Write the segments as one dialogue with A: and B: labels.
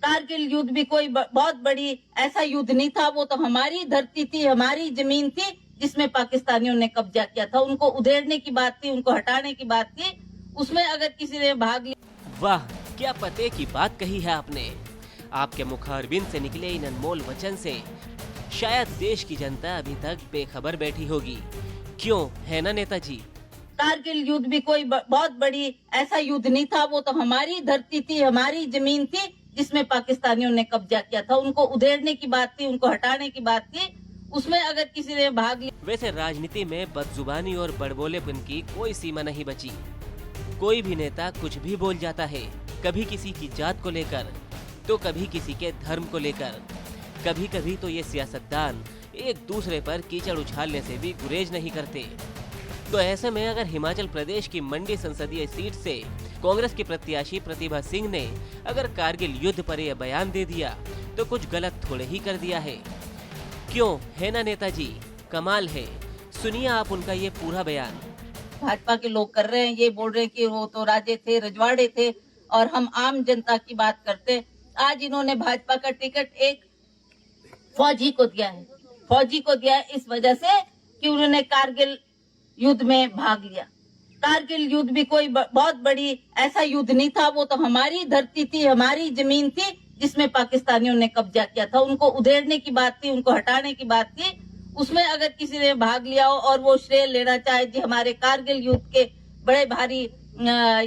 A: कारगिल युद्ध भी कोई बहुत बड़ी ऐसा युद्ध नहीं था। वो तो हमारी धरती थी, हमारी जमीन थी, जिसमें पाकिस्तानियों ने कब्जा किया था। उनको उधेड़ने की बात थी, उनको हटाने की बात थी। उसमें अगर किसी ने भाग लिया।
B: वाह, क्या पते की बात कही है आपने। आपके मुखारबिंद से निकले इन अनमोल वचन से शायद देश की जनता अभी तक बेखबर बैठी होगी। क्यों, है ना नेताजी?
A: कारगिल युद्ध भी कोई बहुत बड़ी ऐसा युद्ध नहीं था। वो तो हमारी धरती थी, हमारी जमीन थी, जिसमें पाकिस्तानियों ने कब्जा किया था। उनको उधेड़ने की बात थी, उनको हटाने की बात थी। उसमें अगर किसी ने भाग लिया।
B: वैसे राजनीति में बदजुबानी और बड़बोलेपन की कोई सीमा नहीं बची। कोई भी नेता कुछ भी बोल जाता है, कभी किसी की जात को लेकर, तो कभी किसी के धर्म को लेकर। कभी कभी तो ये सियासतदान एक दूसरे पर कीचड़ उछालने से भी गुरेज नहीं करते। तो ऐसे में अगर हिमाचल प्रदेश की मंडी संसदीय सीट से कांग्रेस की प्रत्याशी प्रतिभा सिंह ने अगर कारगिल युद्ध पर यह बयान दे दिया, तो कुछ गलत थोड़े ही कर दिया है। क्यों, है ना नेताजी? कमाल है। सुनिए आप उनका ये पूरा बयान।
A: भाजपा के लोग कर रहे हैं, ये बोल रहे हैं कि वो तो राजे थे, रजवाड़े थे और हम आम जनता की बात करते। आज इन्होंने भाजपा का टिकट एक फौजी को दिया है। फौजी को दिया है इस वजह से कि उन्होंने कारगिल युद्ध में भाग लिया। कारगिल युद्ध भी कोई बहुत बड़ी ऐसा युद्ध नहीं था। वो तो हमारी धरती थी, हमारी जमीन थी, जिसमें पाकिस्तानियों ने कब्जा किया था। उनको उधेड़ने की बात थी, उनको हटाने की बात थी। उसमें अगर किसी ने भाग लिया हो और वो श्रेय लेना चाहे जी हमारे कारगिल युद्ध के बड़े भारी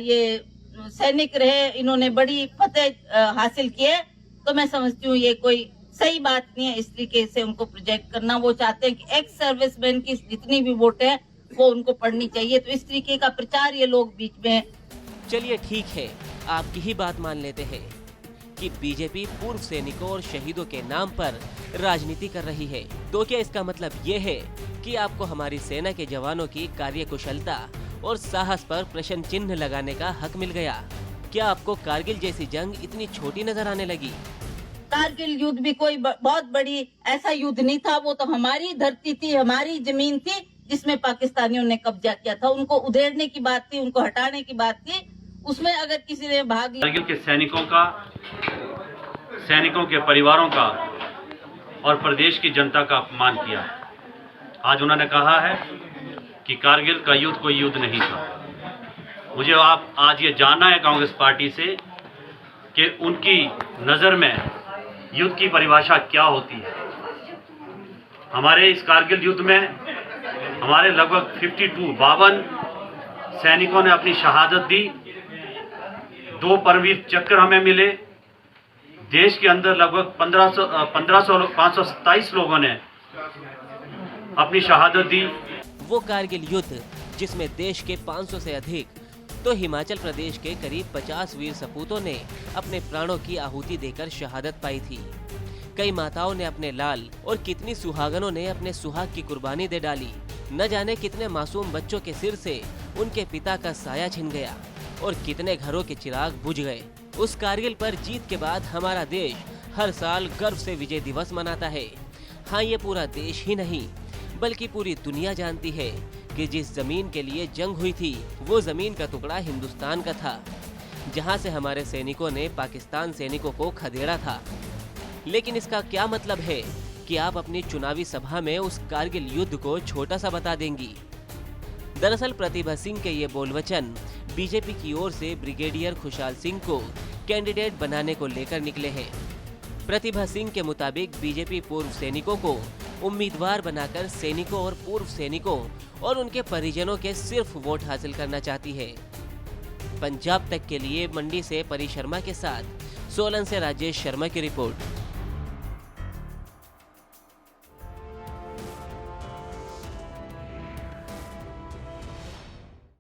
A: ये सैनिक रहे, इन्होंने बड़ी फतेह हासिल किए, तो मैं समझती हूँ ये कोई सही बात नहीं है। इस तरीके से उनको प्रोजेक्ट करना, वो चाहते हैं कि एक्स सर्विसमैन की जितनी भी वोट है वो उनको पढ़नी चाहिए। तो इस तरीके का प्रचार ये लोग बीच में।
B: चलिए ठीक है, आपकी ही बात मान लेते हैं कि बीजेपी पूर्व सैनिकों और शहीदों के नाम पर राजनीति कर रही है। तो क्या इसका मतलब ये है कि आपको हमारी सेना के जवानों की कार्यकुशलता और साहस पर प्रश्न चिन्ह लगाने का हक मिल गया? क्या आपको कारगिल जैसी जंग इतनी छोटी नजर आने लगी?
A: कारगिल युद्ध भी कोई बहुत बड़ी ऐसा युद्ध नहीं था। वो तो हमारी धरती थी, हमारी जमीन थी, जिसमें पाकिस्तानियों ने कब्जा किया था। उनको उधेड़ने की बात थी, उनको हटाने की बात थी। उसमें अगर किसी ने भाग लिया।
C: कारगिल के सैनिकों का, सैनिकों के परिवारों का और प्रदेश की जनता का अपमान किया है। आज उन्होंने कहा है कि कारगिल का युद्ध कोई युद्ध नहीं था। मुझे आप आज ये जानना है कांग्रेस पार्टी से कि उनकी नज़र में युद्ध की परिभाषा क्या होती है। हमारे इस कारगिल युद्ध में हमारे लगभग 52 सैनिकों ने अपनी शहादत दी। 2 परमवीर चक्र हमें मिले। देश के अंदर लगभग 527 लोगों ने अपनी शहादत दी।
B: वो कारगिल युद्ध जिसमें देश के 500 से अधिक तो हिमाचल प्रदेश के करीब 50 वीर सपूतों ने अपने प्राणों की आहुति देकर शहादत पाई थी। कई माताओं ने अपने लाल और कितनी सुहागनों ने अपने सुहाग की कुर्बानी दे डाली। न जाने कितने मासूम बच्चों के सिर से उनके पिता का साया छिन गया और कितने घरों के चिराग बुझ गए। उस कारगिल पर जीत के बाद हमारा देश हर साल गर्व से विजय दिवस मनाता है। हाँ, ये पूरा देश ही नहीं बल्कि पूरी दुनिया जानती है कि जिस जमीन के लिए जंग हुई थी वो जमीन का टुकड़ा हिंदुस्तान का था, जहां से हमारे सैनिकों ने पाकिस्तान सैनिकों को खदेड़ा था। लेकिन इसका क्या मतलब है कि आप अपनी चुनावी सभा में उस कारगिल युद्ध को छोटा सा बता देंगी? दरअसल प्रतिभा सिंह के ये बोल वचन बीजेपी की ओर से ब्रिगेडियर खुशहाल सिंह को कैंडिडेट बनाने को लेकर निकले हैं। प्रतिभा सिंह के मुताबिक बीजेपी पूर्व सैनिकों को उम्मीदवार बनाकर सैनिकों और पूर्व सैनिकों और उनके परिजनों के सिर्फ वोट हासिल करना चाहती है। पंजाब तक के लिए मंडी से परी शर्मा के साथ सोलन से राजेश शर्मा की रिपोर्ट।